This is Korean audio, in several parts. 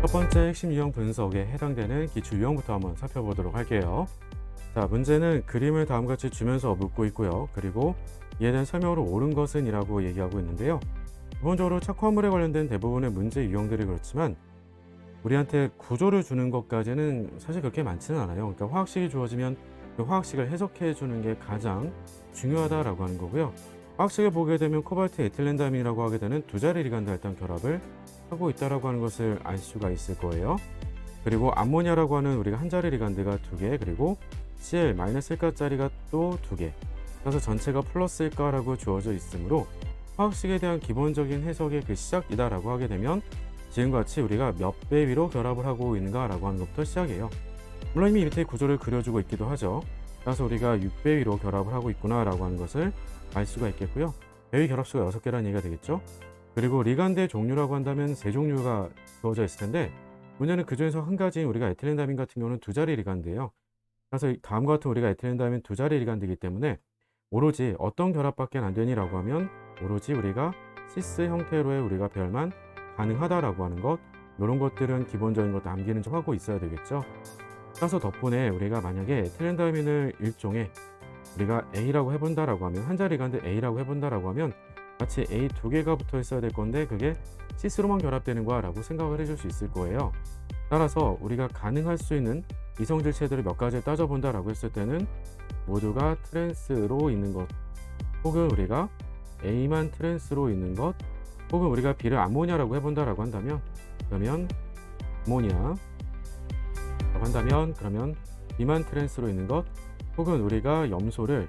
첫 번째 핵심 유형 분석에 해당되는 기출 유형부터 한번 살펴보도록 할게요. 자, 문제는 그림을 다음과 같이 주면서 묻고 있고요. 그리고 이에 대한 설명으로 옳은 것은 이라고 얘기하고 있는데요. 기본적으로 착화물에 관련된 대부분의 문제 유형들이 그렇지만 우리한테 구조를 주는 것까지는 사실 그렇게 많지는 않아요. 그러니까 화학식이 주어지면 그 화학식을 해석해 주는 게 가장 중요하다라고 하는 거고요. 화학식을 보게 되면 코발트 에틸렌다민이라고 하게 되는 두 자리 리간드 할당 결합을 하고 있다라고 하는 것을 알 수가 있을 거예요. 그리고 암모니아라고 하는 우리가 한 자리 리간드가 두 개, 그리고 Cl-1가짜리가 또 두 개. 그래서 전체가 플러스일까라고 주어져 있으므로 화학식에 대한 기본적인 해석의 그 시작이다라고 하게 되면 지금과 같이 우리가 몇 배 위로 결합을 하고 있는가라고 하는 것부터 시작이에요. 물론 이미 밑에 구조를 그려주고 있기도 하죠. 따라서 우리가 6배 위로 결합을 하고 있구나라고 하는 것을 알 수가 있겠고요. 배위 결합수가 6개라는 얘기가 되겠죠. 그리고 리간드의 종류라고 한다면 세 종류가 주어져 있을 텐데 문제는 그 중에서 한 가지인 우리가 에틸렌다민 같은 경우는 두 자리 리간드예요. 그래서 다음과 같은 우리가 에틸렌다민 두 자리 리간드이기 때문에 오로지 어떤 결합밖에 안 되니라고 하면 오로지 우리가 시스 형태로의 우리가 배열만 가능하다라고 하는 것, 이런 것들은 기본적인 것도 암기는 좀 하고 있어야 되겠죠. 따라서 덕분에 우리가 만약에 에틸렌다민을 일종의 우리가 A라고 해본다라고 하면 한 자리 리간드 A라고 해본다라고 하면 마치 A 두 개가 붙어 있어야 될 건데 그게 시스로만 결합되는 거야 라고 생각을 해줄 수 있을 거예요. 따라서 우리가 가능할 수 있는 이성질체들을 몇 가지 따져본다 라고 했을 때는 모두가 트랜스로 있는 것, 혹은 우리가 A만 트랜스로 있는 것, 혹은 우리가 B를 암모니아라고 해본다 라고 한다면 그러면 암모니아 그러면 B만 트랜스로 있는 것, 혹은 우리가 염소를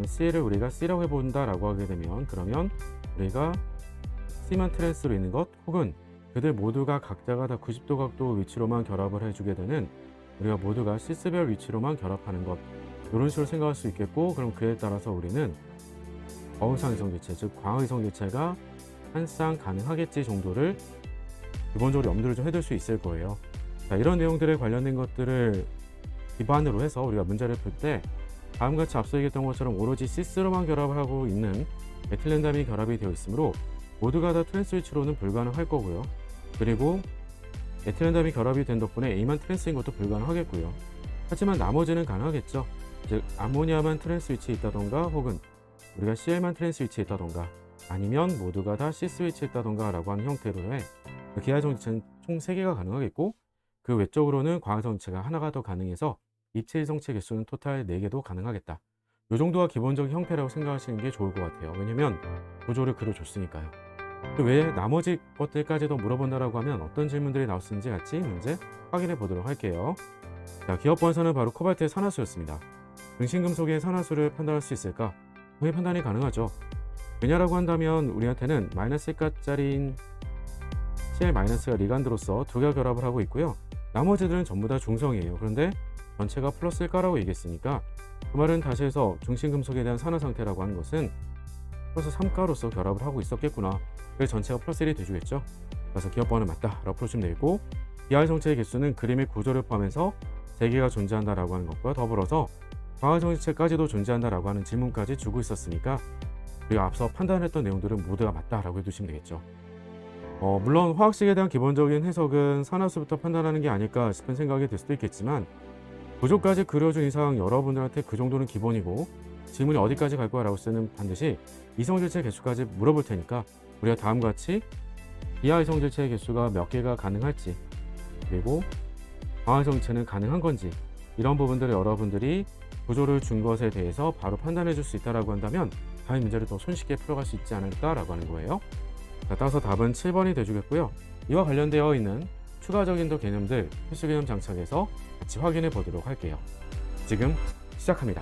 C를 우리가 C라고 해본다 라고 하게 되면 그러면 우리가 C만 트랜스로 있는 것, 혹은 그들 모두가 각자가 다 90도 각도 위치로만 결합을 해주게 되는 우리가 모두가 시스별 위치로만 결합하는 것, 이런 식으로 생각할 수 있겠고, 그럼 그에 따라서 우리는 어우상 이성질체, 즉 광학 이성질체가 한 쌍 가능하겠지 정도를 기본적으로 염두를 좀 해둘 수 있을 거예요. 자, 이런 내용들에 관련된 것들을 기반으로 해서 우리가 문제를 풀 때 다음과 같이 앞서 얘기했던 것처럼 오로지 시스로만 결합을 하고 있는 에틸렌다민이 결합이 되어 있으므로 모두가 다 트랜스 위치로는 불가능할 거고요. 그리고 에틸렌다민이 결합이 된 덕분에 A만 트랜스인 것도 불가능하겠고요. 하지만 나머지는 가능하겠죠. 즉 암모니아만 트랜스 위치에 있다던가, 혹은 우리가 Cl만 트랜스 위치에 있다던가, 아니면 모두가 다 시스 위치에 있다던가 라고 하는 형태로의 기하이성질체는 총 3개가 가능하겠고, 그 외적으로는 광학이성질체가 하나가 더 가능해서 입체 이성체 개수는 토탈 4개도 가능하겠다. 이 정도가 기본적인 형태라고 생각하시는 게 좋을 것 같아요. 왜냐면 구조를 그려줬으니까요. 왜 나머지 것들까지도 물어본다라고 하면 어떤 질문들이 나올 수 있는지 같이 문제 확인해 보도록 할게요. 자, 기업 번선은 바로 코발트의 산화수였습니다. 중심금속의 산화수를 판단할 수 있을까? 거의 판단이 가능하죠. 왜냐라고 한다면 우리한테는 -1가짜리인 Cl- 리간드로서 두 개가 결합을 하고 있고요. 나머지들은 전부 다 중성이에요. 그런데 전체가 플러스일까라고 얘기했으니까 그 말은 다시 해서 중심금속에 대한 산화 상태라고 하는 것은 플러스 3가로서 결합을 하고 있었겠구나. 그래서 전체가 플러스 1이 돼주겠죠. 그래서 기업번은 맞다 라고 풀어주면 되겠고, 기하이성체의 개수는 그림의 구조를 포함해서 3개가 존재한다라고 하는 것과 더불어서 광학이성질체까지도 존재한다라고 하는 질문까지 주고 있었으니까 우리가 앞서 판단했던 내용들은 모두가 맞다라고 해두시면 되겠죠. 물론 화학식에 대한 기본적인 해석은 산화수부터 판단하는 게 아닐까 싶은 생각이 들 수도 있겠지만 구조까지 그려준 이상 여러분들한테 그 정도는 기본이고 질문이 어디까지 갈 거야 라고 했을 때는 반드시 이성질체 개수까지 물어볼 테니까 우리가 다음과 같이 기하이성질체의 개수가 몇 개가 가능할지, 그리고 광학이성질체는 가능한 건지, 이런 부분들을 여러분들이 구조를 준 것에 대해서 바로 판단해 줄 수 있다고 한다면 다음 문제를 더 손쉽게 풀어갈 수 있지 않을까라고 하는 거예요. 자, 따라서 답은 7번이 되주겠고요. 이와 관련되어 있는 추가적인 더 개념들 필수 개념 장착해서 같이 확인해 보도록 할게요. 지금 시작합니다.